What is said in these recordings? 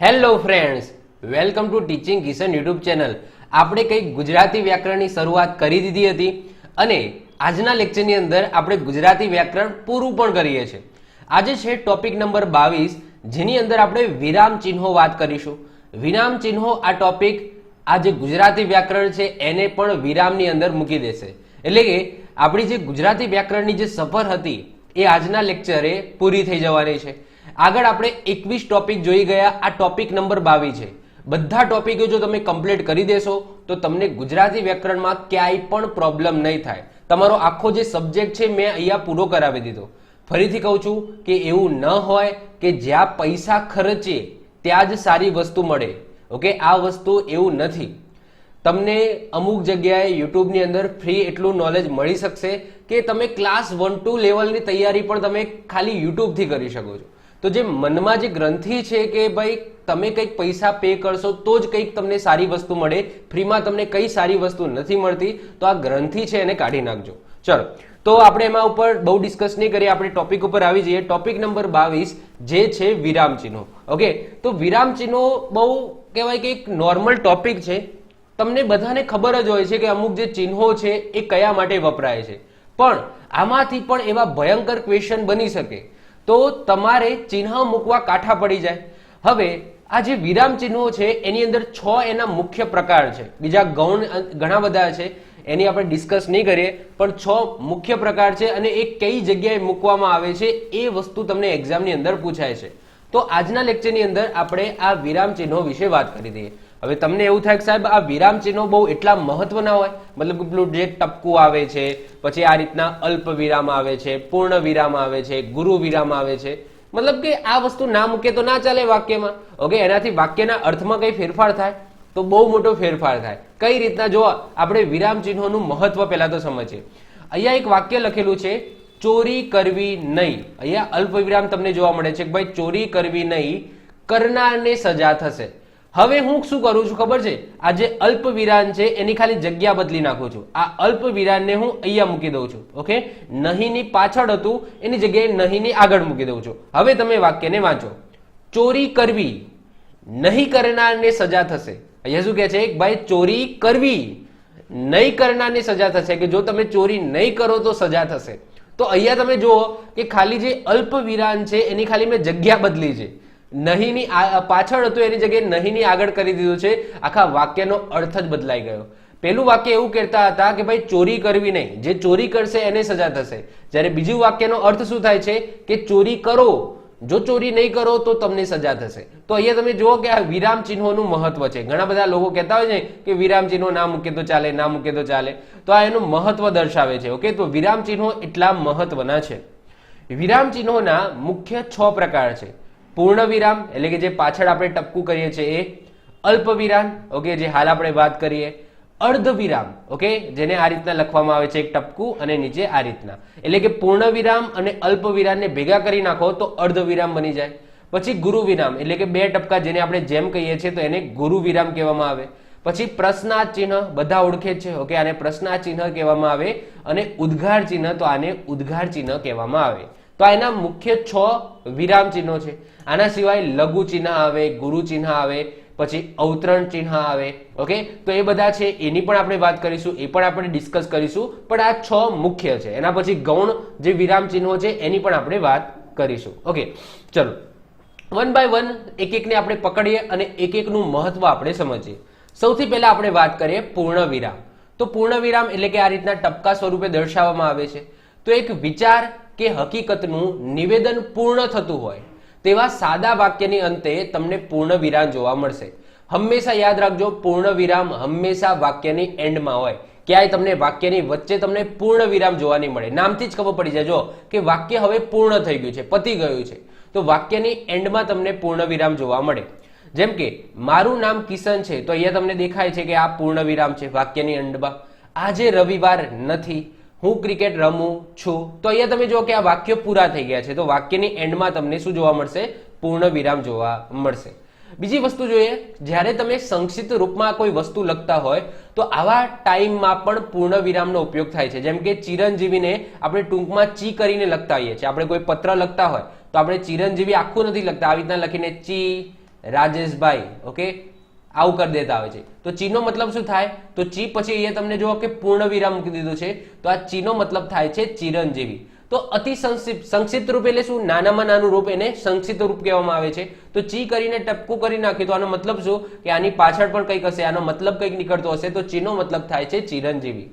Hello friends, welcome to teaching Kishan YouTube channel. આપણે કંઈક ગુજરાતી વ્યાકરણની શરૂઆત કરી દીધી હતી અને આજના લેક્ચરની અંદર આપણે ગુજરાતી વ્યાકરણ પૂરું પણ કરીએ છીએ. આજે છે ટોપિક નંબર 22, જેની અંદર આપણે વિરામ ચિહ્નો વાત કરીશું. વિરામ ચિહ્નો આ ટોપિક આ જે ગુજરાતી વ્યાકરણ છે એને પણ વિરામની અંદર મૂકી દેશે. એટલે કે આપણી જે ગુજરાતી વ્યાકરણની જે સફર હતી એ આજના લેક્ચરે પૂરી થઈ જવાની છે. આગળ આપણે 21 ટોપિક જોઈ ગયા, આ ટોપિક નંબર 22 છે. બધા ટોપિકો જો તમે કમ્પ્લીટ કરી દેશો તો તમને ગુજરાતી વ્યાકરણમાં ક્યાંય પણ પ્રોબ્લેમ નહીં થાય. તમારો આખો જે સબ્જેક્ટ છે મેં અહીંયા પૂરો કરાવી દીધો. ફરીથી કહું છું કે એવું ન હોય કે જ્યાં પૈસા ખર્ચીએ ત્યાં જ સારી વસ્તુ મળે. ઓકે, આ વસ્તુ એવું નથી. તમને અમુક જગ્યાએ યુટ્યુબની અંદર ફ્રી એટલું નોલેજ મળી શકશે કે તમે ક્લાસ 1-2 લેવલની તૈયારી પણ તમે ખાલી યુટ્યુબથી કરી શકો છો. તો જે મનમાં જે ગ્રંથિ છે કે ભાઈ તમે કંઈક પૈસા પે કરશો તો જ કંઈક તમને સારી વસ્તુ મળે, ફ્રીમાં તમને કઈ સારી વસ્તુ નથી મળતી, તો આ ગ્રંથિ છે એને કાઢી નાખજો. ચલો, તો આપણે એમાં ઉપર બહુ ડિસ્કસ નહીં કરીએ, આપણે ટોપિક ઉપર આવી જઈએ. ટોપિક નંબર 22 જે છે વિરામ ચિહ્નો. ઓકે, તો વિરામ ચિહ્નો બહુ કહેવાય કે એક નોર્મલ ટોપિક છે. તમને બધાને ખબર જ હોય છે કે અમુક જે ચિહ્નો છે એ કયા માટે વપરાય છે, પણ આમાંથી પણ એવા ભયંકર ક્વેશ્ચન બની શકે તો તમારે ચિહ્ન મૂકવા કાઠા પડી જાય. હવે આ જે વિરામ ચિહ્નો છે એની અંદર 6 એના મુખ્ય પ્રકાર છે. બીજા ગૌણ ઘણા બધા છે, એની આપણે ડિસ્કસ નહીં કરીએ, પણ 6 મુખ્ય પ્રકાર છે અને એ કઈ જગ્યાએ મૂકવામાં આવે છે એ વસ્તુ તમને એક્ઝામની અંદર પૂછાય છે. તો આજના લેક્ચરની અંદર આપણે આ વિરામ ચિહ્નો વિશે વાત કરી દઈએ. હવે તમને એવું થાય કે સાહેબ આ વિરામ ચિહ્નો બહુ એટલા મહત્વના હોય, મતલબ કે પેલું જે ટપકું આવે છે, પછી આ રીતના અલ્પ વિરામ આવે છે, પૂર્ણ વિરામ આવે છે, ગુરુ વિરામ આવે છે, મતલબ કે આ વસ્તુ ના મૂકે તો ના ચાલે વાક્યમાં. ઓકે, એનાથી વાક્યના અર્થમાં કઈ ફેરફાર થાય તો બહુ મોટો ફેરફાર થાય. કઈ રીતના જો આપણે વિરામ ચિહ્નોનું મહત્વ પહેલા તો સમજીએ. અહીંયા એક વાક્ય લખેલું છે, ચોરી કરવી નહીં. અહીંયા અલ્પ વિરામ તમને જોવા મળે છે કે ભાઈ ચોરી કરવી નહીં, કરનારને સજા થશે. હવે હું શું કરું છું ખબર છે, આ જે અલ્પ વિરામ છે એની ખાલી જગ્યા બદલી નાખું છું. આ અલ્પ વિરામને હું અહીંયા મૂકી દઉં છું. ઓકે, નહીંની પાછળ હતું એની જગ્યાએ નહીંની આગળ મૂકી દઉં છું. હવે તમે વાક્યને વાંચો. ચોરી કરવી નહીં કરનારને સજા થશે. અહીંયા શું કહે છે, ભાઈ ચોરી કરવી નહીં કરનારને સજા થશે, કે જો તમે ચોરી નહીં કરો તો સજા થશે. તો અહીંયા તમે જુઓ કે ખાલી જે અલ્પ વિરામ છે એની ખાલી મેં જગ્યા બદલી છે. નહીંની પાછળ હતું એની જગ્યાએ નહીંની આગળ કરી દીધું છે. આખા વાક્યનો અર્થ જ બદલાઈ ગયો. પેલું વાક્ય એવું કહેતા હતા કે ભાઈ ચોરી કરવી નહીં, જે ચોરી કરશે એને સજા થશે. જ્યારે બીજું વાક્યનો અર્થ શું થાય છે કે ચોરી કરો, જો ચોરી નહીં કરો તો તમને સજા થશે. તો અહીંયા તમે જુઓ કે આ વિરામ ચિહ્નોનું મહત્વ છે. ઘણા બધા લોકો કહેતા હોય છે કે વિરામ ચિહ્નો ના મૂકે તો ચાલે, ના મૂકે તો ચાલે, તો આ એનું મહત્વ દર્શાવે છે. ઓકે, તો વિરામ ચિહ્નો એટલા મહત્વના છે. વિરામ ચિહ્નોના મુખ્ય 6 પ્રકાર છે. પૂર્ણ વિરામ એટલે કે જે પાછળ આપણે ટપકું કરીએ છીએ એ, અલ્પ વિરામ, ઓકે, જે હાલ આપણે વાત કરીએ, અર્ધ વિરામ, ઓકે, જેને આ રીતના લખવામાં આવે છે, એક ટપકું અને નીચે આ રીતના, એટલે કે પૂર્ણ વિરામ અને અલ્પ વિરામને ભેગા કરી નાખો તો અર્ધ વિરામ બની જાય. પછી ગુરુ વિરામ એટલે કે 2 ટપકા, જેને આપણે જેમ કહીએ છીએ તો એને ગુરુ વિરામ કહેવામાં આવે. પછી પ્રશ્નાર્થ ચિહ્ન બધા ઓળખે છે. ઓકે, આને પ્રશ્નાર્થ ચિહ્ન કહેવામાં આવે. અને ઉદ્ગાર ચિહ્ન તો આને ઉદ્ગાર ચિહ્ન કહેવામાં આવે. તો આ એના મુખ્ય 6 વિરામ ચિહ્નો છે. આના સિવાય લઘુ ચિહ્ન આવે, ગુરુ ચિહ્ન આવે, પછી અવતરણ ચિહ્ન આવે. ઓકે, તો એ બધા છે, એની પણ આપણે વાત કરીશું, એ પણ આપણે ડિસ્કસ કરીશું, પણ આ 6 મુખ્ય છે. એના પછી ગૌણ જે વિરામ ચિહ્નો છે એની પણ આપણે વાત કરીશું. ઓકે, ચલો 1 by 1 એક એકને આપણે પકડીએ અને એક એકનું મહત્વ આપણે સમજીએ. સૌથી પહેલા આપણે વાત કરીએ પૂર્ણ વિરામ. તો પૂર્ણ વિરામ એટલે કે આ રીતના ટપકા સ્વરૂપે દર્શાવવામાં આવે છે. તો એક વિચાર કે હકીકતનું નિવેદન પૂર્ણ થતું હોય તેવા સાદા વાક્યની અંતે તમને પૂર્ણ વિરામ જોવા મળશે. હંમેશા યાદ રાખજો, પૂર્ણ વિરામ હંમેશા વાક્યની એન્ડમાં હોય. ક્યાંય તમને વાક્યની વચ્ચે તમને પૂર્ણ વિરામ જોવા નહીં મળે. નામથી જ ખબર પડી જાય જો કે વાક્ય હવે પૂર્ણ થઈ ગયું છે, પતી ગયું છે, તો વાક્યની એન્ડમાં તમને પૂર્ણ વિરામ જોવા મળે. જેમ કે મારું નામ કિશન છે, તો અહીંયા તમને દેખાય છે કે આ પૂર્ણ વિરામ છે વાક્યની એન્ડમાં. આજે રવિવાર નથી, હું ક્રિકેટ રમું છું, તો અહીંયા તમે જો કે આ વાક્ય પૂરા થઈ ગયા છે, તો વાક્યની એન્ડમાં તમને શું જોવા મળશે, પૂર્ણ વિરામ જોવા મળશે. બીજી વસ્તુ જોઈએ, જ્યારે તમે સંક્ષિપ્ત રૂપમાં કોઈ વસ્તુ લખતા હોય તો આવા ટાઈમમાં પણ પૂર્ણ વિરામનો ઉપયોગ થાય છે. જેમ કે ચિરંજીવીને આપણે ટૂંકમાં ચી કરીને લખતા હોઈએ છીએ. આપણે કોઈ પત્ર લખતા હોય તો આપણે ચિરંજીવી આખું નથી લખતા, આવી રીતના લખીને ચી રાજેશભાઈ, ઓકે, આવું કરી દેતા હોય છે. તો ચીનો મતલબ શું થાય? તો ચી પછી અહીંયા તમને જુઓ કે પૂર્ણ વિરામ મૂકી દીધું છે, તો આ ચીનો મતલબ થાય છે ચિરંજીવી. તો અતિ સંક્ષિપ્ત રૂપ એટલે શું? નાનામાં નાનું રૂપ, એને સંક્ષિપ્ત રૂપ કહેવામાં આવે છે. તો ચી કરીને ટપકું કરી નાખ્યું તો આનો મતલબ શું? કે આની પાછળ પણ કંઈક હશે, આનો મતલબ કંઈક નીકળતો હશે. તો ચીનો મતલબ થાય છે ચિરંજીવી.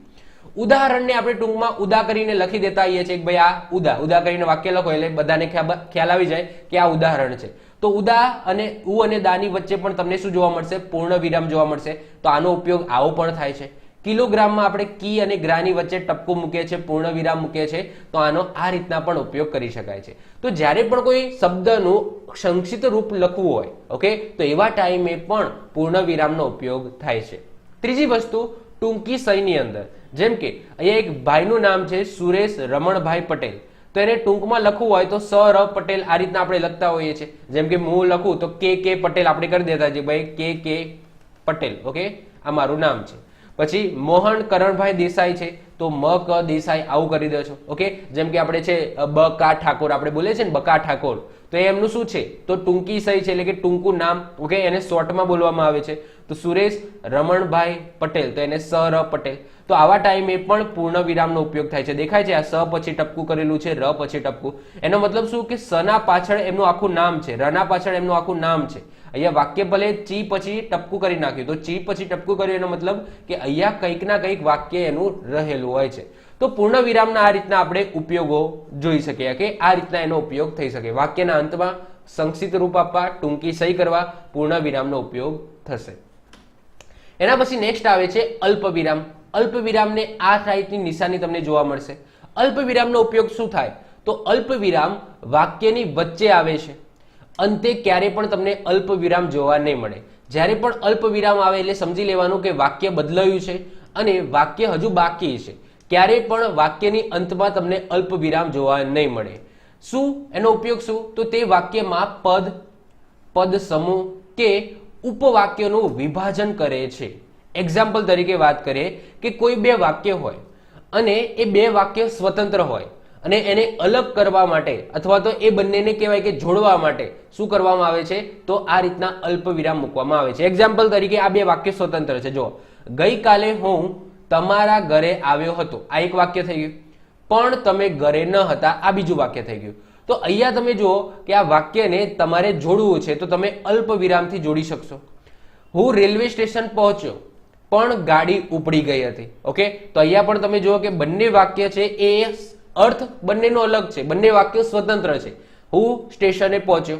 ઉદાહરણને આપણે ટૂંકમાં ઉદા કરીને લખી દેતા આવીએ છીએ કે ભાઈ આ ઉદા કરીને વાક્ય લખો એટલે બધાને ખ્યાલ આવી જાય કે આ ઉદાહરણ છે. તો ઉદા અને ઉ અને દાની વચ્ચે પણ તમને શું જોવા મળશે? પૂર્ણ વિરામ જોવા મળશે. તો આનો ઉપયોગ આવો પણ થાય છે. કિલોગ્રામમાં આપણે કી અને ગ્રાની વચ્ચે ટપકું મૂકીએ છીએ, પૂર્ણ વિરામ મૂકીએ છીએ, તો આનો આ રીતના પણ ઉપયોગ કરી શકાય છે. તો જ્યારે પણ કોઈ શબ્દનું સંક્ષિપ્ત રૂપ લખવું હોય, ઓકે, તો એવા ટાઈમે પણ પૂર્ણ વિરામનો ઉપયોગ થાય છે. ત્રીજી વસ્તુ, ટૂંકી સયની અંદર, જેમ કે અહીંયા એક ભાઈનું નામ છે સુરેશ રમણભાઈ પટેલ, તો એને ટૂંકમાં લખવું હોય તો સ ર પટેલ આ રીતના આપણે લખતા હોઈએ છીએ. જેમ કે હું લખું તો કે પટેલ આપણે કરી દેતા છે, ભાઈ કે પટેલ, ઓકે, આ મારું નામ છે. પછી મોહન કરણભાઈ દેસાઈ છે તો મ ક દેસાઈ આવું કરી દો છો, ઓકે. જેમ કે આપણે છે બ કા ઠાકોર, આપણે બોલે છે ને બકા ઠાકોર, તો એમનું શું છે? તો ટૂંકી સહી છે, એટલે કે ટૂંકું નામ, ઓકે, એને શોર્ટમાં બોલવામાં આવે છે. તો સુરેશ રમણભાઈ પટેલ, તો એને સ ર પટેલ. તો આવા ટાઈમે પણ પૂર્ણ વિરામનો ઉપયોગ થાય છે. દેખાય છે આ સ પછી ટપકું કરેલું છે, ર પછી ટપકું. એનો મતલબ શું? કે સના પાછળ એમનું આખું નામ છે, રના પાછળ એમનું આખું નામ છે. અહીંયા વાક્ય ભલે ચી પછી ટપકું કરી નાખ્યું, તો ચી પછી ટપકું કર્યું એનો મતલબ કે અહીંયા કંઈક ના કંઈક વાક્ય એનું રહેલું હોય છે. તો પૂર્ણ વિરામના આ રીતના આપણે ઉપયોગો જોઈ શકીએ કે આ રીતના એનો ઉપયોગ થઈ શકે. વાક્યના અંતમાં સંક્ષિપ્ત રૂપ આપવા, ટૂંકી સહી કરવા, પૂર્ણ વિરામનો ઉપયોગ થશે. એના પછી નેક્સ્ટ આવે છે અલ્પ વિરામ. અલ્પ વિરામને આ ટાઈપની નિશાની તમને જોવા મળશે. અલ્પ વિરામનો ઉપયોગ શું થાય? તો અલ્પ વિરામ વાક્યની વચ્ચે આવે છે, અંતે ક્યારે પણ તમને અલ્પ વિરામ જોવા નહીં મળે. જ્યારે પણ અલ્પ વિરામ આવે એટલે સમજી લેવાનું કે વાક્ય બદલાયું છે અને વાક્ય હજુ બાકી છે. ક્યારે પણ વાક્યની અંતમાં તમને અલ્પ વિરામ જોવા નહીં મળે. શું એનો ઉપયોગ શું? તો તે વાક્યમાં પદ સમૂહ કે ઉપવાક્યોનું વિભાજન કરે છે. એક્ઝામ્પલ તરીકે વાત કરીએ કે કોઈ બે વાક્ય હોય અને એ બે વાક્ય સ્વતંત્ર હોય અને એને અલગ કરવા માટે અથવા તો એ બંનેને કહેવાય કે જોડવા માટે શું કરવામાં આવે છે? તો આ રીતના અલ્પ વિરામ મૂકવામાં આવે છે. એક્ઝામ્પલ તરીકે આ બે વાક્ય સ્વતંત્ર છે. જો ગઈકાલે હું તમારા ઘરે આવ્યો હતો, આ એક વાક્ય થઈ ગયું. પણ તમે ઘરે ન હતા, આ બીજું વાક્ય થઈ ગયું. તો અહીંયા તમે જુઓ કે આ વાક્યને તમારે જોડવું છે તો તમે અલ્પ વિરામથી જોડી શકશો. હું રેલવે સ્ટેશન પહોંચ્યો પણ ગાડી ઉપડી ગઈ હતી, ઓકે. તો અહીંયા પણ તમે જુઓ કે બંને વાક્ય છે એ અર્થ બંનેનો અલગ છે, બંને વાક્યો સ્વતંત્ર છે. હું સ્ટેશને પહોંચ્યો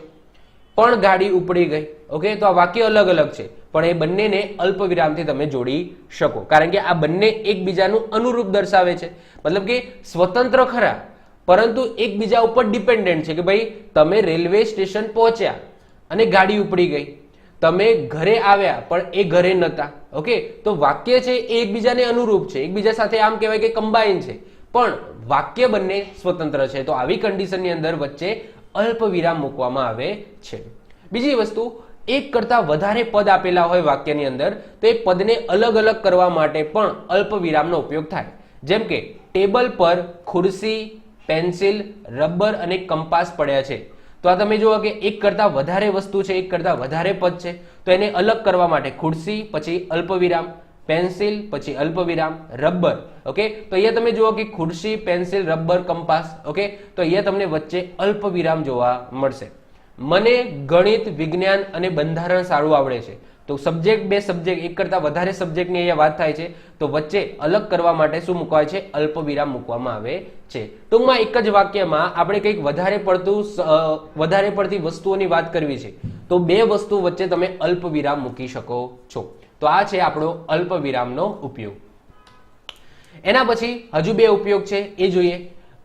પણ ગાડી ઉપડી ગઈ, ઓકે. તો આ વાક્ય અલગ અલગ છે પણ એ બંનેને અલ્પ વિરામથી તમે જોડી શકો, કારણ કે આ બંને એકબીજાનું અનુરૂપ દર્શાવે છે. મતલબ કે સ્વતંત્ર ખરા પરંતુ એકબીજા ઉપર ડિપેન્ડન્ટ છે કે ભાઈ તમે રેલવે સ્ટેશન પહોંચ્યા અને ગાડી ઉપડી ગઈ, તમે ઘરે આવ્યા પણ એ ઘરે નહોતા, ઓકે. તો વાક્ય છે એ એકબીજાને અનુરૂપ છે, એકબીજા સાથે આમ કહેવાય કે કમ્બાઈન છે, પણ વાક્ય બંને સ્વતંત્ર છે. તો આવી કન્ડિશનની અંદર વચ્ચે અલ્પ વિરામ મૂકવામાં આવે છે. બીજી વસ્તુ, એક કરતા વધારે પદ આપેલા હોય વાક્યની અંદર તો એ પદને અલગ અલગ કરવા માટે પણ અલ્પ વિરામનો ઉપયોગ થાય. જેમ કે ટેબલ પર ખુરશી, પેન્સિલ, રબર અને કંપાસ પડ્યા છે. તો આ તમે જુઓ કે એક કરતા વધારે વસ્તુ છે, એક કરતા વધારે પદ છે, તો એને અલગ કરવા માટે ખુરશી પછી અલ્પ વિરામ, પેન્સિલ પછી અલ્પ વિરામ, રબર, ઓકે. તો અહીંયા તમે જુઓ કે ખુરશી, પેન્સિલ, રબર, કંપાસ, ઓકે. તો અહીંયા તમને વચ્ચે અલ્પ વિરામ જોવા મળશે. મને ગણિત, વિજ્ઞાન અને બંધારણ સારું આવડે છે. તો સબ્જેક્ટ, બે સબ્જેક્ટ, એક કરતા વધારે સબ્જેક્ટની અહીંયા વાત થાય છે તો વચ્ચે અલગ કરવા માટે શું મૂકવાય છે? અલ્પ વિરામ મૂકવામાં આવે છે. ટૂંકમાં એક જ વાક્યમાં આપણે કંઈક વધારે પડતી વસ્તુઓની વાત કરવી છે તો બે વસ્તુ વચ્ચે તમે અલ્પ વિરામ મૂકી શકો છો. તો આ છે આપણો અલ્પ વિરામનો ઉપયોગ. એના પછી હજુ બે ઉપયોગ છે એ જોઈએ.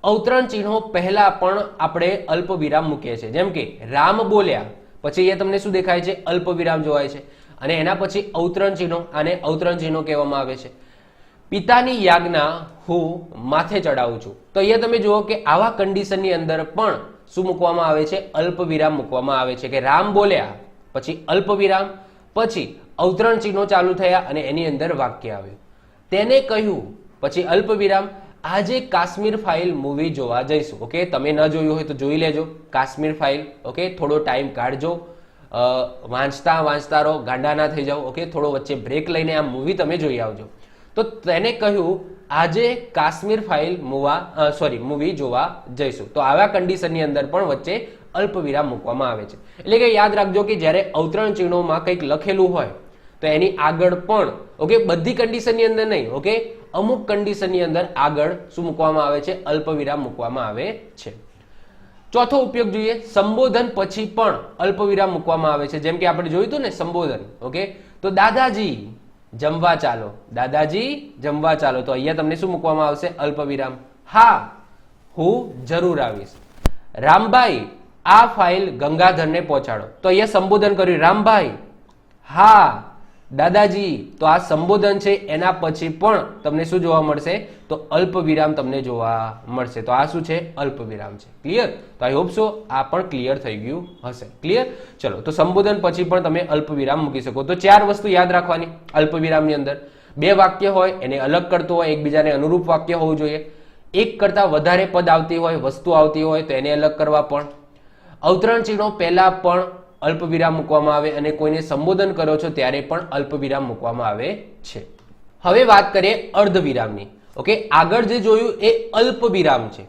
અવતરણ ચિહ્નો પહેલા પણ આપણે અલ્પ વિરામ મૂકીએ છીએ. જેમ કે રામ બોલ્યા પછી એ તમને શું દેખાય છે? અલ્પ વિરામ જોવાય છે. અને એના પછી અવતરણ ચિહ્નો, આને અવતરણ ચિહ્નો કહેવામાં આવે છે. પિતાની યાજ્ઞા હું માથે ચડાવું છું. તો અહીંયા તમે જુઓ કે આવા કન્ડિશનની અંદર પણ શું મૂકવામાં આવે છે? અલ્પ વિરામ મૂકવામાં આવે છે. કે રામ બોલ્યા પછી અલ્પ વિરામ, પછી અવતરણ ચિહ્નો ચાલુ થયા અને એની અંદર વાક્ય આવ્યું. તેને કહ્યું પછી અલ્પ વિરામ, આજે કાશ્મીર ફાઇલ મૂવી જોવા જઈશું, ઓકે. તમે ન જોયું હોય તો જોઈ લેજો કાશ્મીર ફાઇલ, ઓકે. થોડો ટાઈમ કાઢજો. વાંચતા વાંચતા રહો, ગાંડા ના થઈ જાઓ. ઓકે, થોડો વચ્ચે બ્રેક લઈને આ મૂવી તમે જોઈ આવજો. તો તેને કહ્યું આજે કાશ્મીર ફાઇલ મૂવી જોવા જઈશું. તો આવા કન્ડિશનની અંદર પણ વચ્ચે અલ્પ વિરામ મૂકવામાં આવે છે. એટલે કે યાદ રાખજો કે જ્યારે અવતરણ ચિહ્નોમાં કંઈક લખેલું હોય તો એની આગળ પણ ઓકે બધી કન્ડિશનની અંદર નહીં, ઓકે અમુક કન્ડિશનની અંદર આગળ શું મૂકવામાં આવે છે? અલ્પ વિરામ મૂકવામાં આવે છે. ચોથો ઉપયોગ જોઈએ, સંબોધન પછી પણ અલ્પ વિરામ મૂકવામાં આવે છે. જેમ કે આપણે જોયું હતું ને સંબોધન. ઓકે, તો દાદાજી જમવા ચાલો, દાદાજી જમવા ચાલો. તો અહીંયા તમને શું મૂકવામાં આવશે? અલ્પ વિરામ. હા હું જરૂર આવીશ. રામભાઈ આ ફાઇલ ગંગાધરને પહોંચાડો. તો અહીંયા સંબોધન કર્યું રામભાઈ. હા દાદાજી. તો આ સંબોધન છે, એના પછી પણ તમને શું જોવા મળશે? તો અલ્પ વિરામ તમને જોવા મળશે. તો આ શું છે? અલ્પ વિરામ છે. ક્લિયર? તો આઈ હોપ સો આ પણ ક્લિયર થઈ ગયું હશે. ક્લિયર? ચલો, તો સંબોધન પછી પણ તમે અલ્પ વિરામ મૂકી શકો. તો 4 વસ્તુ યાદ રાખવાની અલ્પ વિરામની અંદર. 2 વાક્ય હોય એને અલગ કરતું હોય, એકબીજાને અનુરૂપ વાક્ય હોવું જોઈએ. 1 કરતા વધારે પદ આવતી હોય, વસ્તુ આવતી હોય તો એને અલગ કરવા પણ. અવતરણ ચિહ્નો પહેલા પણ અલ્પ વિરામ મૂકવામાં આવે અને કોઈને સંબોધન કરો છો ત્યારે પણ અલ્પ વિરામ મૂકવામાં આવે છે. હવે વાત કરીએ અર્ધ વિરામની. ઓકે, આગળ જે જોયું એ અલ્પ વિરામ છે.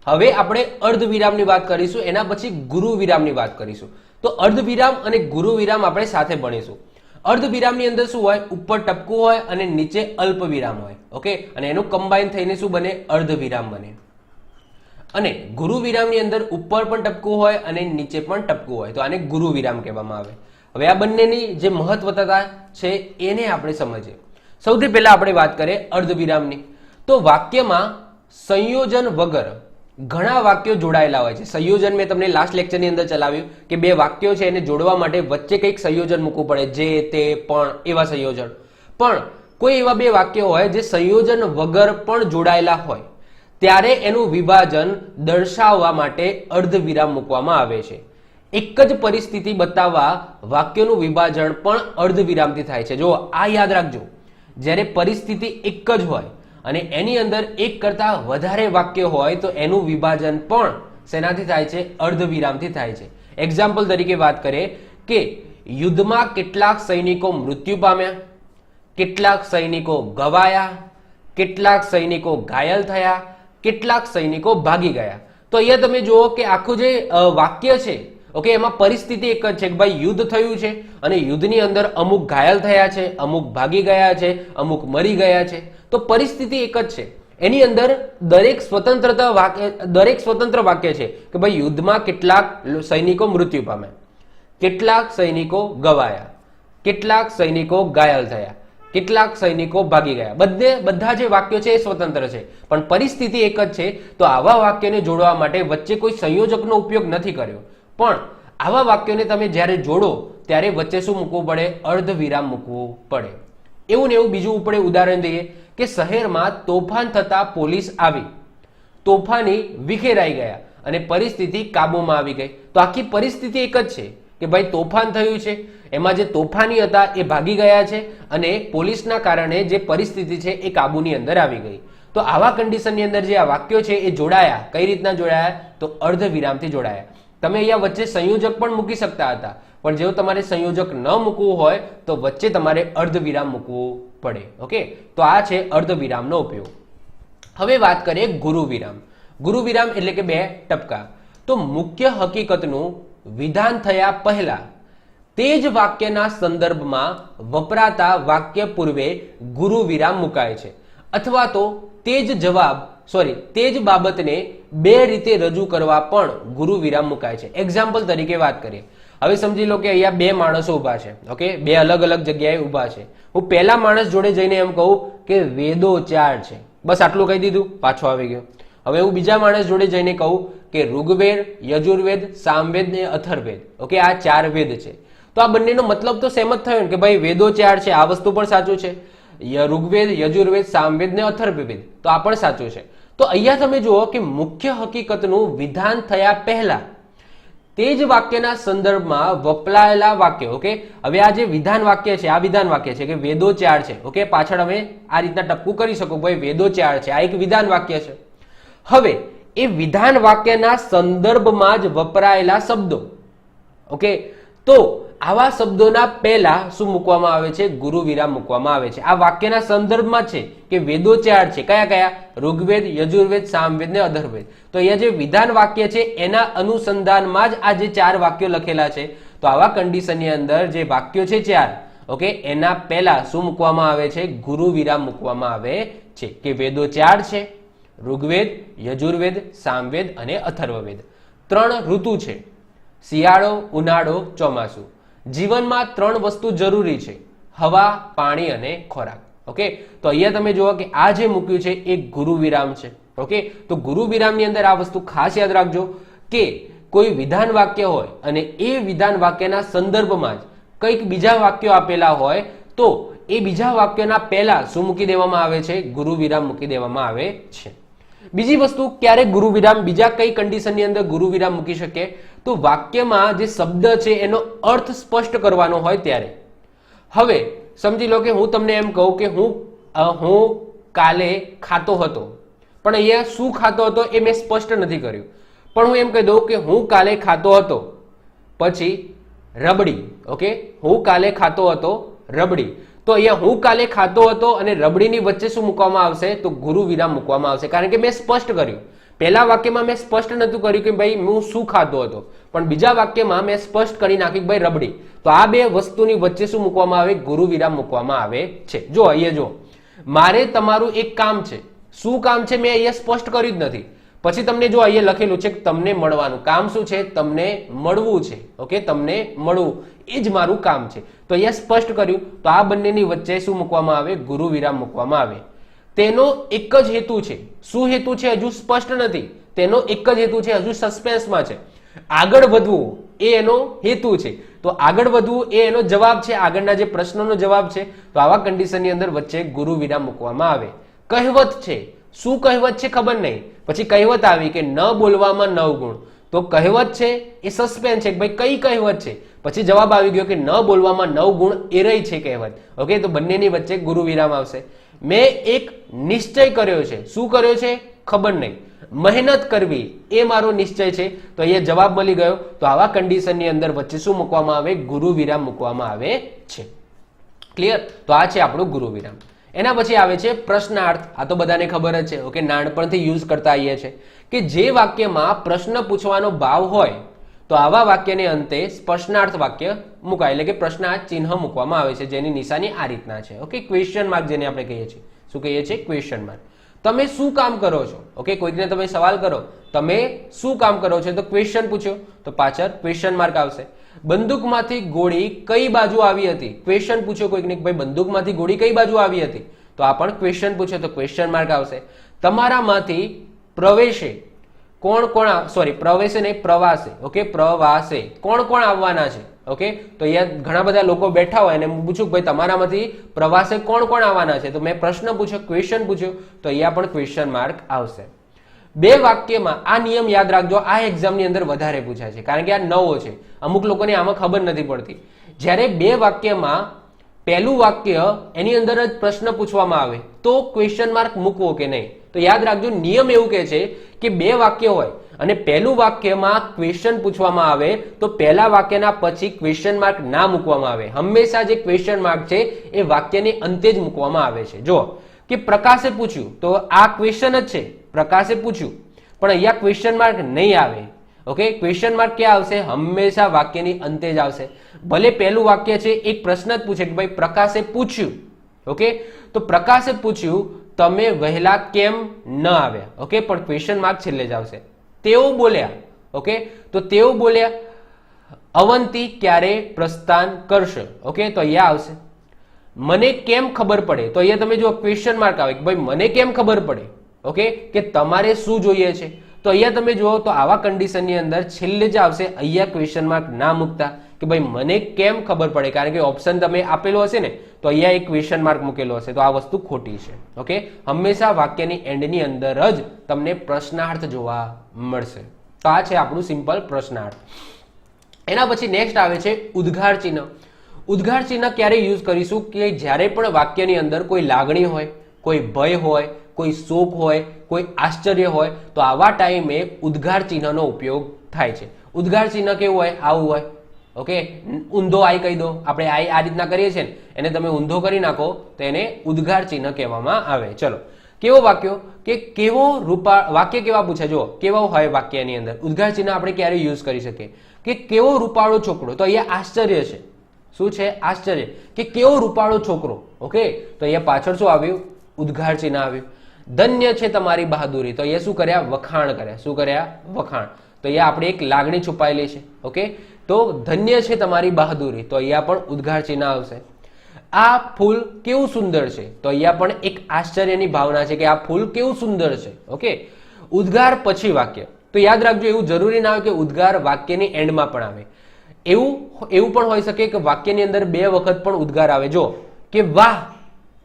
હવે આપણે અર્ધ વિરામની વાત કરીશું, એના પછી ગુરુ વિરામની વાત કરીશું. તો અર્ધ વિરામ અને ગુરુ વિરામ આપણે સાથે ભણીશું. અર્ધ વિરામની અંદર શું હોય? ઉપર ટપકું હોય અને નીચે અલ્પ વિરામ હોય. ઓકે, અને એનું કમ્બાઈન થઈને શું બને? અર્ધ વિરામ બને. અને ગુરુ વિરામની અંદર ઉપર પણ ટપકું હોય અને નીચે પણ ટપકું હોય, તો આને ગુરુ વિરામ કહેવામાં આવે. હવે આ બંનેની જે મહત્વતા છે એને આપણે સમજીએ. સૌથી પહેલા આપણે વાત કરીએ અર્ધ વિરામની. તો વાક્યમાં સંયોજન વગર ઘણા વાક્યો જોડાયેલા હોય છે. સંયોજન મેં તમને લાસ્ટ લેક્ચરની અંદર ચલાવ્યું કે 2 વાક્યો છે એને જોડવા માટે વચ્ચે કંઈક સંયોજન મૂકવું પડે, જે તે પણ એવા સંયોજન. પણ કોઈ એવા 2 વાક્યો હોય જે સંયોજન વગર પણ જોડાયેલા હોય ત્યારે એનું વિભાજન દર્શાવવા માટે અર્ધ વિરામ મૂકવામાં આવે છે. એક જ પરિસ્થિતિ બતાવવા વાક્યનું વિભાજન પણ અર્ધ વિરામથી થાય છે. જો આ યાદ રાખજો, જ્યારે પરિસ્થિતિ એક જ હોય અને એની અંદર એક કરતા વધારે વાક્ય હોય તો એનું વિભાજન પણ શેનાથી થાય છે? અર્ધ વિરામથી થાય છે. એક્ઝામ્પલ તરીકે વાત કરીએ કે યુદ્ધમાં કેટલાક સૈનિકો મૃત્યુ પામ્યા, કેટલાક સૈનિકો ગવાયા, કેટલાક સૈનિકો ઘાયલ થયા, કેટલાક સૈનિકો ભાગી ગયા. તો અહીંયા તમે જુઓ કે આખું જે વાક્ય છે, ઓકે, એમાં પરિસ્થિતિ એક જ છે કે ભાઈ યુદ્ધ થયું છે અને યુદ્ધની અંદર અમુક ઘાયલ થયા છે, અમુક ભાગી ગયા છે, અમુક મરી ગયા છે. તો પરિસ્થિતિ એક જ છે. એની અંદર દરેક સ્વતંત્ર વાક્ય છે કે ભાઈ યુદ્ધમાં કેટલાક સૈનિકો મૃત્યુ પામ્યા, કેટલાક સૈનિકો ગવાયા, કેટલાક સૈનિકો ઘાયલ થયા, કેટલાક સૈનિકો ભાગી ગયા. બધા જે વાક્યો છે એ સ્વતંત્ર છે, પણ પરિસ્થિતિ એક જ છે. તો આવા વાક્યને જોડવા માટે વચ્ચે કોઈ સંયોજકનો ઉપયોગ નથી કર્યો, પણ આવા વાક્યોને તમે જ્યારે જોડો ત્યારે વચ્ચે શું મૂકવું પડે? અર્ધ વિરામ મૂકવું પડે. એવું ને એવું બીજું આપણે ઉદાહરણ દઈએ કે શહેરમાં તોફાન થતા પોલીસ આવી, તોફાની વિખેરાઈ ગયા અને પરિસ્થિતિ કાબૂમાં આવી ગઈ. તો આખી પરિસ્થિતિ એક જ છે કે ભાઈ તોફાન થયું છે, એમાં જે તોફાની હતા એ ભાગી ગયા છે અને પોલીસના કારણે જે પરિસ્થિતિ છે એ કાબૂની અંદર આવી ગઈ. તો આવા કન્ડિશનની અંદર જે આ વાક્યો છે એ જોડાયા. કઈ રીતના જોડાયા? તો અર્ધ વિરામથી જોડાયા. તમે અહીંયા વચ્ચે સંયોજક પણ મૂકી શકતા હતા, પણ જો તમારે સંયોજક ન મૂકવું હોય તો વચ્ચે તમારે અર્ધ વિરામ મૂકવું પડે. ઓકે, તો આ છે અર્ધ વિરામનો ઉપયોગ. હવે વાત કરીએ ગુરુ વિરામ. ગુરુ વિરામ એટલે કે 2 ટપકા. તો મુખ્ય હકીકતનું વિધાન થયા પહેલા તે જ વાક્યના સંદર્ભમાં વપરાતા વાક્ય પૂર્વે ગુરુ વિરામ મુકાય છે, અથવા તો તે જ બાબતને 2 રીતે રજૂ કરવા પણ ગુરુ વિરામ મુકાય છે. એક્ઝામ્પલ તરીકે વાત કરીએ. હવે સમજી લો કે અહીંયા 2 માણસો ઊભા છે. ઓકે, 2 અલગ અલગ જગ્યાએ ઊભા છે. હું પહેલા માણસ જોડે જઈને એમ કહું કે વેદો 4 છે, બસ આટલું કહી દીધું, પાછો આવી ગયો. હવે હું બીજા માણસ જોડે જઈને કહું કે ઋગ્વેદ, યજુર્વેદ, સામવેદ ને અથર્વેદ, ઓકે, આ 4 વેદ છે. તો આ બંનેનો મતલબ તો સેમ જ થયો ને કે ભાઈ વેદો 4 છે, આ વસ્તુ પણ સાચું છે. ઋગ્વેદ, યજુર્વેદ, સામવેદ ને અથર્વવેદ, તો આ પણ સાચું છે. તો અહીંયા તમે જુઓ કે મુખ્ય હકીકતનું વિધાન થયા પહેલા તે જ વાક્યના સંદર્ભમાં વપરાયેલા વાક્ય. ઓકે, હવે આ જે વિધાન વાક્ય છે, આ વિધાન વાક્ય છે કે વેદો 4 છે. ઓકે, પાછળ અમે આ રીતના ટપકું કરી શકો, ભાઈ વેદો 4 છે, આ એક વિધાન વાક્ય છે. હવે એ વિધાન વાક્યના સંદર્ભમાં જ વપરાયેલા શબ્દો, ઓકે, તો આવા શબ્દોના પહેલા શું મૂકવામાં આવે છે? ગુરુ વિરામ મૂકવામાં આવે છે. આ વાક્યના સંદર્ભમાં છે કે વેદો 4 છે. કયા કયા? ઋગ્વેદ, યજુર્વેદ, સામવેદ ને અધર્વેદ. તો અહીંયા જે વિધાન વાક્ય છે એના અનુસંધાનમાં જ આ જે 4 વાક્યો લખેલા છે. તો આવા કન્ડિશનની અંદર જે વાક્યો છે 4, ઓકે, એના પહેલા શું મૂકવામાં આવે છે? ગુરુ વિરામ મૂકવામાં આવે છે કે વેદો 4 છે, ઋગ્વેદ, યજુર્વેદ, સામવેદ અને અથર્વવેદ. 3 ઋતુ છે, શિયાળો, ઉનાળો, ચોમાસું. જીવનમાં 3 વસ્તુ જરૂરી છે, હવા, પાણી અને ખોરાક. ઓકે, તો અહીંયા તમે જુઓ કે આ જે મૂક્યું છે એ ગુરુ વિરામ છે. ઓકે, તો ગુરુ વિરામની અંદર આ વસ્તુ ખાસ યાદ રાખજો કે કોઈ વિધાન વાક્ય હોય અને એ વિધાન વાક્યના સંદર્ભમાં જ કંઈક બીજા વાક્યો આપેલા હોય તો એ બીજા વાક્યના પહેલા શું મૂકી દેવામાં આવે છે? ગુરુ વિરામ મૂકી દેવામાં આવે છે. બીજી વસ્તુ, ક્યારે ગુરુ વિરામ, બીજા કઈ કન્ડિશનની અંદર ગુરુ વિરામ મૂકી શકે? તો વાક્યમાં જે શબ્દ છે એનો અર્થ સ્પષ્ટ કરવાનો હોય ત્યારે. હવે સમજી લો કે હું તમને એમ કહું કે હું કાલે ખાતો હતો, પણ અહીંયા શું ખાતો હતો એ મેં સ્પષ્ટ નથી કર્યું, પણ હું એમ કહી દઉં કે હું કાલે ખાતો હતો પછી રબડી. ઓકે, હું કાલે ખાતો હતો રબડી. તો અહીંયા હું કાલે ખાતો હતો અને રબડીની વચ્ચે શું મૂકવામાં આવશે? તો ગુરુ વિરામ મૂકવામાં આવશે, કારણ કે મેં સ્પષ્ટ કર્યું. પહેલા વાક્યમાં મેં સ્પષ્ટ નતું કર્યું કે ભાઈ હું શું ખાતો હતો, પણ બીજા વાક્યમાં મેં સ્પષ્ટ કરી નાખ્યું કે ભાઈ રબડી. તો આ બે વસ્તુની વચ્ચે શું મૂકવામાં આવે? ગુરુ વિરામ મૂકવામાં આવે છે. જો અહીંયા જો, મારે તમારું એક કામ છે, શું કામ છે મેં અહીંયા સ્પષ્ટ કર્યું જ નથી. પછી તમને જો અહીંયા લખેલું છે કે તમને મળવાનું કામ શું છે? તમને મળવું છે. ઓકે, તમને મળવું એ જ મારું કામ છે. તો અહીંયા સ્પષ્ટ કર્યું. તો આ બંનેની વચ્ચે શું મૂકવામાં આવે? ગુરુ વિરામ મૂકવામાં આવે. તેનો એક જ હેતુ છે. શું હેતુ છે? હજુ સ્પષ્ટ નથી. તેનો એક જ હેતુ છે, હજુ સસ્પેન્સમાં છે. આગળ વધવું એ એનો હેતુ છે. તો આગળ વધવું એ એનો જવાબ છે, આગળના જે પ્રશ્નનો જવાબ છે. તો આવા કન્ડિશનની અંદર વચ્ચે ગુરુ વિરામ મૂકવામાં આવે. કહેવત છે, શું કહેવત છે ખબર નહીં, પછી કહેવત આવી કે ન બોલવામાં 9 ગુણ. તો કહેવત છે એ સસ્પેન્સ છે, ભાઈ કઈ કહેવત છે, પછી જવાબ આવી ગયો કે ન બોલવામાં 9 ગુણ એ રહી છે કહેવત. ઓકે, તો બંનેની વચ્ચે ગુરુ વિરામ આવશે. મેં એક નિશ્ચય કર્યો છે, શું કર્યો છે ખબર નહીં, મહેનત કરવી એ મારો નિશ્ચય છે. તો અહીંયા જવાબ મળી ગયો. તો આવા કન્ડિશનની અંદર વચ્ચે શું મૂકવામાં આવે? ગુરુ વિરામ મૂકવામાં આવે છે. ક્લિયર? તો આ છે આપણું ગુરુ વિરામ. એના પછી આવે છે પ્રશ્નાર્થ. આ તો બધાને ખબર જ છે. ઓકે, નાનપણથી યુઝ કરતા આવીએ છીએ કે જે વાક્યમાં પ્રશ્ન પૂછવાનો ભાવ હોય તો આવા વાક્યને અંતે પ્રશ્નાર્થ વાક્ય મુકાય, એટલે કે પ્રશ્નાર્થ ચિહ્ન મૂકવામાં આવે છે, જેની નિશાની આ રીતના છે. ઓકે, ક્વેશ્ચન માર્ક જેને આપણે કહીએ છીએ. શું કહીએ છીએ? Question mark. તમે શું કામ કરો છો? ઓકે, કોઈકને તમે સવાલ કરો, તમે શું કામ કરો છો, તો ક્વેશ્ચન પૂછ્યો તો પાછળ ક્વેશ્ચન માર્ક આવશે. બંદૂકમાંથી ગોળી કઈ બાજુ આવી હતી? ક્વેશ્ચન પૂછ્યો કોઈકને, ભાઈ બંદૂકમાંથી ગોળી કઈ બાજુ આવી હતી, તો આ પણ ક્વેશ્ચન પૂછ્યો તો ક્વેશ્ચન માર્ક આવશે. તમારામાંથી પ્રવેશે કોણ કોણ, સોરી પ્રવેશે નહીં પ્રવાસે, ઓકે પ્રવાસે કોણ કોણ આવવાના છે? ઓકે, તો અહીંયા ઘણા બધા લોકો બેઠા હોય અને પૂછું ભાઈ તમારામાંથી પ્રવાસે કોણ કોણ આવવાના છે, તો મેં પ્રશ્ન પૂછ્યો, ક્વેશ્ચન પૂછ્યો, તો અહીંયા પણ ક્વેશ્ચન માર્ક આવશે. બે વાક્યમાં આ નિયમ યાદ રાખજો, આ એક્ઝામની અંદર વધારે પૂછાય છે, કારણ કે આ નવો છે. અમુક લોકોને આમાં ખબર નથી પડતી. જ્યારે બે વાક્યમાં પહેલું વાક્ય એની અંદર જ પ્રશ્ન પૂછવામાં આવે તો ક્વેશ્ચન માર્ક મૂકવો કે નહીં, તો યાદ રાખજો નિયમ એવું કહે છે કે બે વાક્ય હોય અને પહેલું વાક્યમાં ક્વેશ્ચન પૂછવામાં આવે તો પહેલા વાક્યના પછી ક્વેશ્ચન માર્ક ના મૂકવામાં આવે. હંમેશા જે ક્વેશ્ચન માર્ક છે એ વાક્યની અંતે જ મૂકવામાં આવે છે. જો કે પ્રકાશે પૂછ્યું તો આ ક્વેશ્ચન જ છે, પ્રકાશે પૂછ્યું, પણ અહીંયા ક્વેશ્ચન માર્ક નહીં આવે. ઓકે, ક્વેશ્ચન માર્ક ક્યાં આવશે? હંમેશા વાક્યની અંતે જ આવશે. ભલે પહેલું વાક્ય છે એક પ્રશ્ન જ પૂછે કે ભાઈ પ્રકાશે પૂછ્યું, ઓકે, તો પ્રકાશે પૂછ્યું તમે વહેલા કેમ ન આવ્યા, ઓકે, પણ ક્વેશ્ચન માર્ક છેલ્લે જ આવશે. તેઓ બોલ્યા, ઓકે, તો તેઓ બોલ્યા અવંતી ક્યારે પ્રસ્થાન કરશે, ઓકે, તો અહીંયા આવશે. મને કેમ ખબર પડે, તો અહીંયા તમે જો ક્વેશ્ચન માર્ક આવે કે ભાઈ મને કેમ ખબર પડે, ઓકે, કે તમારે શું જોઈએ છે, તો અહીંયા તમે જુઓ તો આવા કન્ડિશનની અંદર છેલ્લે જ આવશે. અહીંયા ક્વેશ્ચન માર્ક ના મૂકતા કે ભાઈ મને કેમ ખબર પડે, કારણ કે ઓપ્શન તમે આપેલો હશે ને તો અહીંયા એક ક્વેશ્ચન માર્ક મૂકેલો હશે, તો આ વસ્તુ ખોટી છે. ઓકે, હંમેશા વાક્યની એન્ડની અંદર જ તમને પ્રશ્નાર્થ જોવા મળશે. તો આ છે આપણું સિમ્પલ પ્રશ્નાર્થ. એના પછી નેક્સ્ટ આવે છે ઉદ્ગાર ચિહ્ન. ઉદ્ગાર ચિહ્ન ક્યારે યુઝ કરીશું? કે જ્યારે પણ વાક્યની અંદર કોઈ લાગણી હોય, કોઈ ભય હોય, કોઈ શોક હોય, કોઈ આશ્ચર્ય હોય, તો આવા ટાઈમે ઉદ્ગાર ચિહ્નનો ઉપયોગ થાય છે. ઉદ્ગાર ચિહ્ન કેવું હોય? આવું હોય, ઓકે, ઊંધો આઈ કહી દો, આપણે આઈ આ રીતના કરીએ છીએ ને એને તમે ઊંધો કરી નાખો તો એને ઉદ્ગાર ચિહ્ન કહેવામાં આવે. ચલો, કેવો વાક્યો કે કેવો વાક્ય કેવા પૂછે, જો કેવા હોય વાક્યની અંદર ઉદ્ગાર ચિહ્ન આપણે ક્યારે યુઝ કરી શકીએ કે કેવો રૂપાળો છોકરો, તો અહીંયા આશ્ચર્ય છે. શું છે? આશ્ચર્ય, કે કેવો રૂપાળો છોકરો. ઓકે, તો અહીંયા પાછળ શું આવ્યું? ઉદ્ગાર ચિહ્ન આવ્યું. ધન્ય છે તમારી બહાદુરી, તો અહીંયા શું કર્યા? વખાણ કર્યા. શું કર્યા? વખાણ. તો અહીંયા આપણે એક લાગણી છુપાયેલી છે. ઓકે, તો ધન્ય છે તમારી બહાદુરી, તો અહીંયા પણ ઉદ્ગાર ચિહ્ન આવશે. આ ફૂલ કેવું સુંદર છે, તો અહીંયા પણ એક આશ્ચર્યની ભાવના છે કે આ ફૂલ કેવું સુંદર છે. ઓકે, ઉદ્ગાર પછી વાક્ય, તો યાદ રાખજો એવું જરૂરી ના હોય કે ઉદ્ગાર વાક્યની એન્ડમાં પણ આવે. એવું પણ હોઈ શકે કે વાક્યની અંદર 2 વખત પણ ઉદ્ગાર આવે. જો કે વાહ,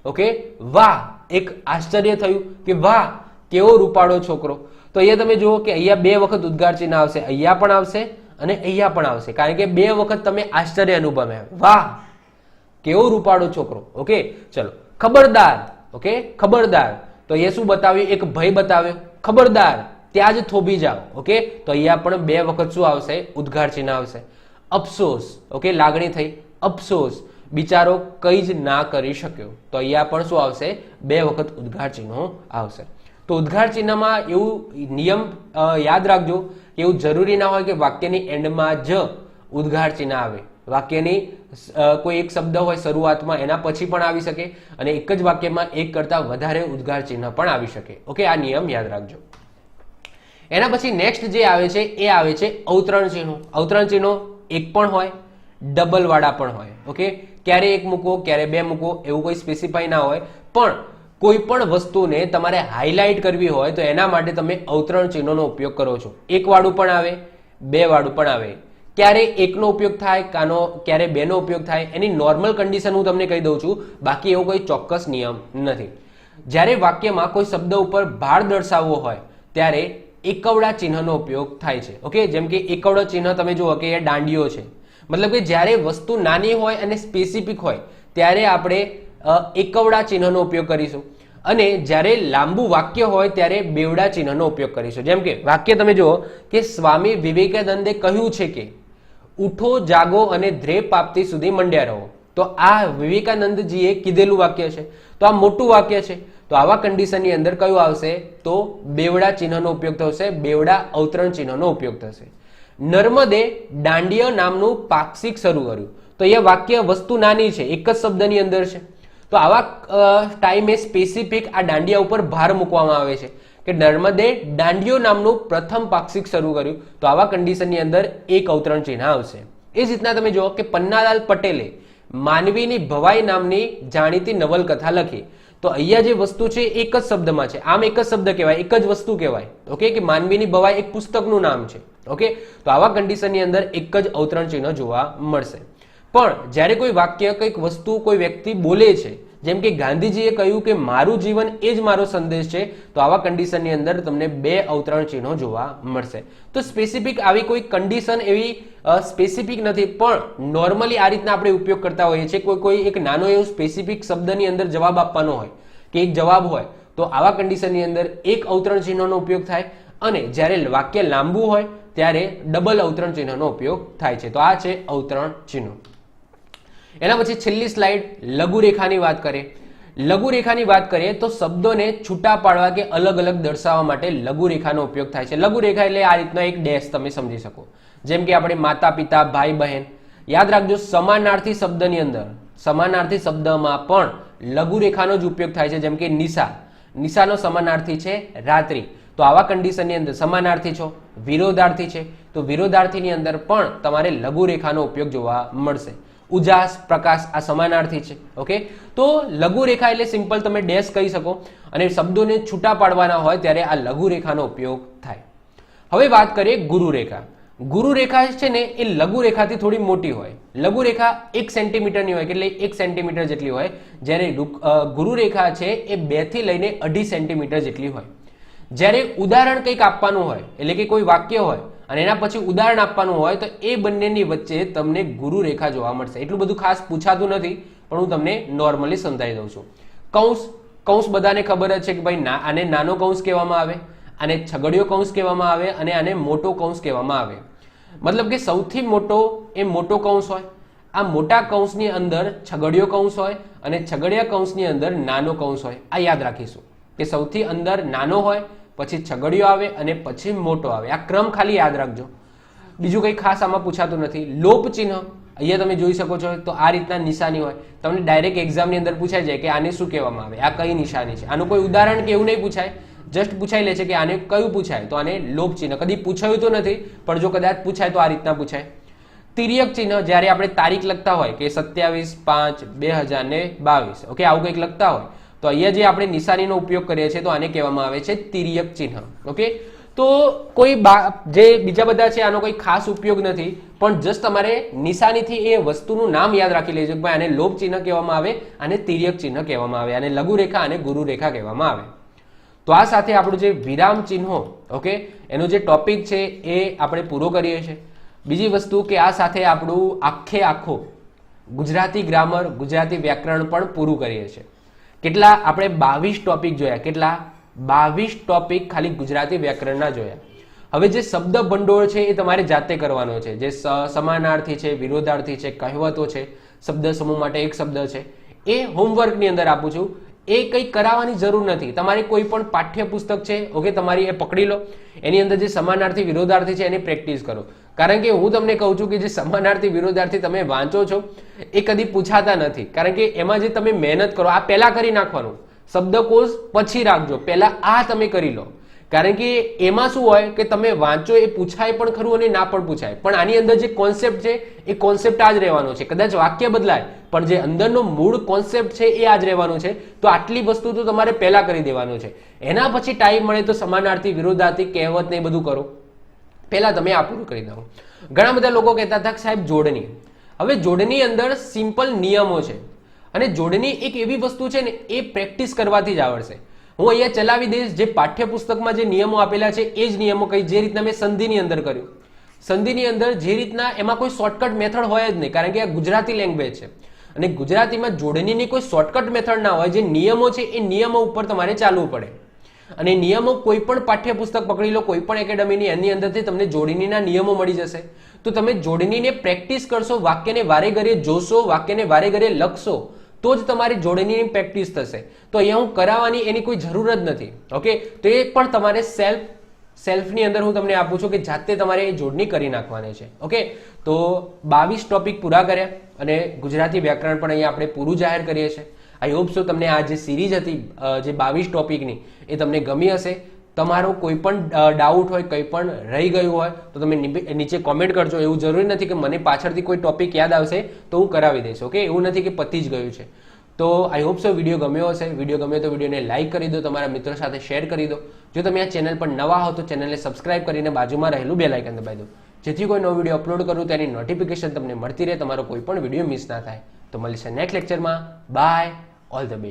ઓકે, વાહ, એક આશ્ચર્ય થયું કે વાહ કેવો રૂપાળો છોકરો, તો અહીંયા તમે જુઓ કે અહીંયા 2 વખત ઉદ્ગાર ચિહ્ન આવશે, અહીંયા પણ આવશે અને અહીંયા પણ આવશે, કારણ કે 2 વખત તમે આશ્ચર્ય અનુભવ્યા. વાહ કેવો રૂપાળો છોકરો. ઓકે, ચલો, ખબરદાર. ઓકે, ખબરદાર, તો અહીંયા શું બતાવ્યું? એક ભય બતાવ્યો. ખબરદાર ત્યાં જ થોભી જાઓ. ઓકે, તો અહીંયા પણ 2 વખત શું આવશે? ઉદ્ગાર ચિહ્ન આવશે. અફસોસ, ઓકે, લાગણી થઈ. અફસોસ, બિચારો કઈ જ ના કરી શક્યો, તો અહીંયા પણ શું આવશે? 2 વખત ઉદ્ગાર ચિહ્નો આવશે. તો ઉદ્ગાર ચિહ્નમાં એવું નિયમ યાદ રાખજો કે એવું જરૂરી ના હોય કે વાક્યની એન્ડમાં જ ઉદ્ગાર ચિહ્ન આવે. વાક્યની કોઈ એક શબ્દ હોય શરૂઆતમાં, એના પછી પણ આવી શકે અને એક જ વાક્યમાં એક કરતા વધારે ઉદ્ગાર ચિહ્ન પણ આવી શકે. ઓકે, આ નિયમ યાદ રાખજો. એના પછી નેક્સ્ટ જે આવે છે એ આવે છે અવતરણ ચિહ્નો. અવતરણ ચિહ્નો એક પણ હોય, ડબલ વાળા પણ હોય. ઓકે, ક્યારે એક મૂકો, ક્યારે 2 મૂકો, એવું કોઈ સ્પેસિફાઈ ના હોય, પણ કોઈ પણ વસ્તુને તમારે હાઇલાઇટ કરવી હોય તો એના માટે તમે અવતરણ ચિહ્નોનો ઉપયોગ કરો છો. 1 વાળું પણ આવે, 2 વાળું પણ આવે. ક્યારે 1 નો ઉપયોગ થાય, ક્યારે 2 નો ઉપયોગ થાય, એની નોર્મલ કન્ડિશન હું તમને કહી દઉં છું, બાકી એવો કોઈ ચોક્કસ નિયમ નથી. જ્યારે વાક્યમાં કોઈ શબ્દ ઉપર ભાર દર્શાવવો હોય ત્યારે એકવડા ચિહ્નનો ઉપયોગ થાય છે. ઓકે, જેમ કે એકવડો ચિહ્ન તમે જુઓ કે એ દાંડીઓ છે, મતલબ કે જ્યારે વસ્તુ નાની હોય અને સ્પેસિફિક હોય ત્યારે આપણે એકવડા ચિહ્નનો ઉપયોગ કરીશું અને જ્યારે લાંબુ વાક્ય હોય ત્યારે બેવડા ચિહ્નનો ઉપયોગ કરીશું. જેમ કે વાક્ય તમે જુઓ કે સ્વામી વિવેકાનંદે કહ્યું છે કે ઉઠો જાગો અને ધ્યેય પ્રાપ્તિ સુધી મંડ્યા રહો, તો આ વિવેકાનંદજીએ કીધેલું વાક્ય છે, તો આ મોટું વાક્ય છે. તો આવા કન્ડિશનની અંદર કયું આવશે? તો બેવડા ચિહ્નનો ઉપયોગ થશે, બેવડા અવતરણ ચિહ્નનો ઉપયોગ થશે. નર્મદે દાંડિયા નામનું પાક્ષિક શરૂ કર્યું, તો એ વાક્ય વસ્તુ નાની છે, એક જ શબ્દની અંદર છે, તો આવા ટાઈમે સ્પેસિફિક આ દાંડિયા ઉપર ભાર મૂકવામાં આવે છે કે નર્મદે દાંડિયો નામનું પ્રથમ પાક્ષિક શરૂ કર્યું, તો આવા કન્ડિશનની અંદર એક અવતરણ ચિહ્ન આવશે. એ જ રીતના તમે જુઓ કે પન્નાલાલ પટેલે માનવીની ભવાઈ નામની જાણીતી નવલકથા લખી, તો અહીંયા જે વસ્તુ છે એક જ શબ્દમાં છે, આમ એક જ શબ્દ કહેવાય, એક જ વસ્તુ કહેવાય. ઓકે, કે માનવીની ભવાઈ એક પુસ્તકનું નામ છે. ઓકે, તો આવા કન્ડિશનની અંદર એક જ અવતરણ ચિહ્ન જોવા મળશે. પણ જ્યારે કોઈ વાક્ય, કંઈક વસ્તુ, કોઈ વ્યક્તિ બોલે છે, જેમ કે ગાંધીજીએ કહ્યું કે મારું જીવન એ જ મારો સંદેશ છે, તો આવા કન્ડિશનની અંદર તમને 2 અવતરણ ચિહ્નો જોવા મળશે. તો સ્પેસિફિક આવી કોઈ કન્ડિશન એવી સ્પેસિફિક નથી, પણ નોર્મલી આ રીતના આપણે ઉપયોગ કરતા હોઈએ છીએ. કોઈ એક નાનો એવો સ્પેસિફિક શબ્દની અંદર જવાબ આપવાનો હોય કે એક જવાબ હોય, તો આવા કન્ડિશનની અંદર એક અવતરણ ચિહ્નનો ઉપયોગ થાય અને જ્યારે વાક્ય લાંબુ હોય ત્યારે ડબલ અવતરણ ચિહ્નનો ઉપયોગ થાય છે. તો આ છે અવતરણ ચિહ્નો. એના પછી છેલ્લી સ્લાઇડ લઘુરેખાની વાત કરીએ. લઘુરેખાની વાત કરીએ તો શબ્દોને છૂટા પાડવા કે અલગ અલગ દર્શાવવા માટે લઘુરેખાનો ઉપયોગ થાય છે. લઘુરેખા એટલે આ રીતનો એક ડેશ તમે સમજી શકો, જેમ કે આપણે માતા પિતા, ભાઈ બહેન. યાદ રાખજો સમાનાર્થી શબ્દની અંદર, સમાનાર્થી શબ્દમાં પણ લઘુરેખાનો જ ઉપયોગ થાય છે. જેમ કે નિશા, નિશાનો સમાનાર્થી છે રાત્રિ, તો આવા કન્ડિશનની અંદર સમાનાર્થી છો, વિરોધાર્થી છે, તો વિરોધાર્થીની અંદર પણ તમારે લઘુરેખાનો ઉપયોગ જોવા મળશે. ઉજાસ, પ્રકાશ આ સમાનાર્થી છે. ઓકે, તો લઘુરેખા એટલે સિમ્પલ તમે ડેશ કહી શકો અને શબ્દોને છૂટા પાડવાના હોય ત્યારે આ લઘુરેખાનો ઉપયોગ થાય. હવે વાત કરીએ ગુરુરેખા. ગુરુરેખા છે ને એ લઘુરેખાથી થોડી મોટી હોય. લઘુરેખા 1 સેન્ટીમીટરની હોય, એટલે 1 સેન્ટીમીટર જેટલી હોય, જ્યારે ગુરુરેખા છે એ 2 થી લઈને 2.5 સેન્ટીમીટર જેટલી હોય. જ્યારે ઉદાહરણ કંઈક આપવાનું હોય, એટલે કે કોઈ વાક્ય હોય અને એના પછી ઉદાહરણ આપવાનું હોય, તો એ બંનેની વચ્ચે તમને ગુરુરેખા જોવા મળશે. એટલું બધું ખાસ પૂછાતું નથી, પણ હું તમને નોર્મલી સમજાવી દઉં છું. કૌંસ, કૌંસ બધાને ખબર જ છે કે ભાઈ આને નાનો કૌંસ કહેવામાં આવે, આને છગડીયો કૌંસ કહેવામાં આવે અને આને મોટો કૌંસ કહેવામાં આવે. મતલબ કે સૌથી મોટો એ મોટો કૌંસ હોય, આ મોટા કૌંસની અંદર છગડીયો કૌંસ હોય અને છગડિયા કૌંસની અંદર નાનો કૌંસ હોય. આ યાદ રાખીશું કે સૌથી અંદર નાનો હોય, પછી છગડીયો આવે અને પછી મોટો આવે. આ ક્રમ ખાલી યાદ રાખજો, બીજું કંઈ ખાસ આમાં પૂછાતું નથી. લોપ ચિહ્ન અહીંયા તમે જોઈ શકો છો, તો આ રીતના નિશાની હોય. તમને ડાયરેક્ટ એક્ઝામની અંદર પૂછાઈ જાય કે આને શું કહેવામાં આવે, આ કઈ નિશાની છે. આનું કોઈ ઉદાહરણ કે એવું નહીં પૂછાય, જસ્ટ પૂછાઈ લે છે કે આને કયું પૂછાય, તો આને લોપ ચિહ્ન. કદી પૂછાયું તો નથી, પણ જો કદાચ પૂછાય તો આ રીતના પૂછાય. તિર્યક ચિહ્ન જ્યારે આપણે તારીખ લખતા હોય કે 27/5/2022, ઓકે, આવું કંઈક લખતા હોય તો અહીંયા જે આપણે નિશાનીનો ઉપયોગ કરીએ છીએ તો આને કહેવામાં આવે છે તિર્યક ચિહ્ન. ઓકે, તો કોઈ જે બીજા બધા છે આનો કોઈ ખાસ ઉપયોગ નથી, પણ જસ્ટ તમારે નિશાનીથી એ વસ્તુનું નામ યાદ રાખી લેજો કે ભાઈ આને લોપ ચિહ્ન કહેવામાં આવે, આને તિર્યક ચિહ્ન કહેવામાં આવે, આને લઘુરેખા અને ગુરુરેખા કહેવામાં આવે. તો આ સાથે આપણું જે વિરામ ચિહ્નો, ઓકે, એનો જે ટોપિક છે એ આપણે પૂરો કરીએ છીએ. બીજી વસ્તુ કે આ સાથે આપણું આખો ગુજરાતી ગ્રામર, ગુજરાતી વ્યાકરણ પણ પૂરું કરીએ છીએ. કેટલા આપણે 22 ટોપિક જોયા, કેટલા 22 ટોપિક ખાલી ગુજરાતી વ્યાકરણના જોયા. હવે જે શબ્દ ભંડોળ છે એ તમારે જાતે કરવાનો છે. જે સમાનાર્થી છે, વિરોધાર્થી છે, કહેવતો છે, શબ્દ સમૂહ માટે એક શબ્દ છે, એ હોમવર્કની અંદર આપું છું. એ કંઈ કરાવવાની જરૂર નથી. તમારે કોઈ પણ પાઠ્યપુસ્તક છે, ઓકે, તમારી એ પકડી લો, એની અંદર જે સમાનાર્થી વિરોધાર્થી છે એની પ્રેક્ટિસ કરો. કારણ કે હું તમને કહું છું કે જે સમાનાર્થી વિરોધાર્થી તમે વાંચો છો એ કદી પૂછાતા નથી. કારણ કે એમાં જે તમે મહેનત કરો, આ પહેલા કરી નાખવાનું, શબ્દકોશ પછી રાખજો, પહેલા આ તમે કરી લો. કારણ કે એમાં શું હોય કે તમે વાંચો એ પૂછાય પણ ખરું અને ના પણ પૂછાય, પણ આની અંદર જે કોન્સેપ્ટ છે એ કોન્સેપ્ટ આ જ રહેવાનો છે. કદાચ વાક્ય બદલાય પણ જે અંદરનો મૂળ કોન્સેપ્ટ છે એ આ જ રહેવાનો છે. તો આટલી વસ્તુ તો તમારે પહેલા કરી દેવાનું છે. એના પછી ટાઈમ મળે તો સમાનાર્થી, વિરોધાર્થી, કહેવત ને એ બધું કરો. પહેલા તમે આ પૂરું કરી દો. ઘણા બધા લોકો કહેતા હતા સાહેબ જોડણી. હવે જોડણી અંદર સિમ્પલ નિયમો છે અને જોડણી એક એવી વસ્તુ છે ને એ પ્રેક્ટિસ કરવાથી જ આવડશે. હું અહીંયા ચલાવી દઈશ, જે પાઠ્યપુસ્તકમાં જે નિયમો આપેલા છે એ જ નિયમો કઈ, જે રીતના મેં સંધિની અંદર કર્યું. સંધિની અંદર જે રીતના, એમાં કોઈ શોર્ટકટ મેથડ હોય જ નહીં, કારણ કે આ ગુજરાતી લેંગ્વેજ છે અને ગુજરાતીમાં જોડણીની કોઈ શોર્ટકટ મેથડ ના હોય. જે નિયમો છે એ નિયમો ઉપર તમારે ચાલવું પડે. અને નિયમો કોઈ પણ પાઠ્યપુસ્તક પકડી લો, કોઈ પણ એકેડમીની, એની અંદરથી તમને જોડણીના નિયમો મળી જશે. તો તમે જોડણીને પ્રેક્ટિસ કરશો, વાક્યને વારે ઘડીએ જોશો, વાક્યને વારે ઘડીએ લખશો, તો જ તમારી જોડણીની પ્રેક્ટિસ થશે. તો અહીંયા હું કરાવવાની એની કોઈ જરૂર જ નથી. ઓકે, તો એ પણ તમારે સેલ્ફની અંદર હું તમને આપું છું કે જાતે તમારે એ જોડણી કરી નાખવાની છે. ઓકે, તો 22 ટોપિક પૂરા કર્યા અને ગુજરાતી વ્યાકરણ પણ અહીંયા આપણે પૂરું જાહેર કરીએ છીએ. આઈ હોપ સો તમને આ જે સિરીઝ હતી જે 22 ટોપિકની એ તમને ગમી હશે. તમારો કોઈ પણ ડાઉટ હોય, કંઈ પણ રહી ગયું હોય તો તમે નીચે કોમેન્ટ કરજો. એવું જરૂરી નથી કે મને પાછળથી કોઈ ટોપિક યાદ આવશે તો હું કરાવી દઈશ. ઓકે, એવું નથી કે પતી જ ગયું છે. તો આઈ હોપ સો વિડીયો ગમ્યો હશે. વિડીયો ગમ્યો તો વિડીયોને લાઇક કરી દો, તમારા મિત્રો સાથે શેર કરી દો. જો તમે આ ચેનલ પર નવા હો તો ચેનલને સબસ્ક્રાઇબ કરીને બાજુમાં રહેલું બેલ આઇકન દબાવી દો, જેથી કોઈ નવો વિડીયો અપલોડ કરું તેની નોટિફિકેશન તમને મળતી રહે, તમારો કોઈ પણ વિડીયો મિસ ના થાય. તો મળીશું નેક્સ્ટ લેક્ચરમાં. Bye, all the best.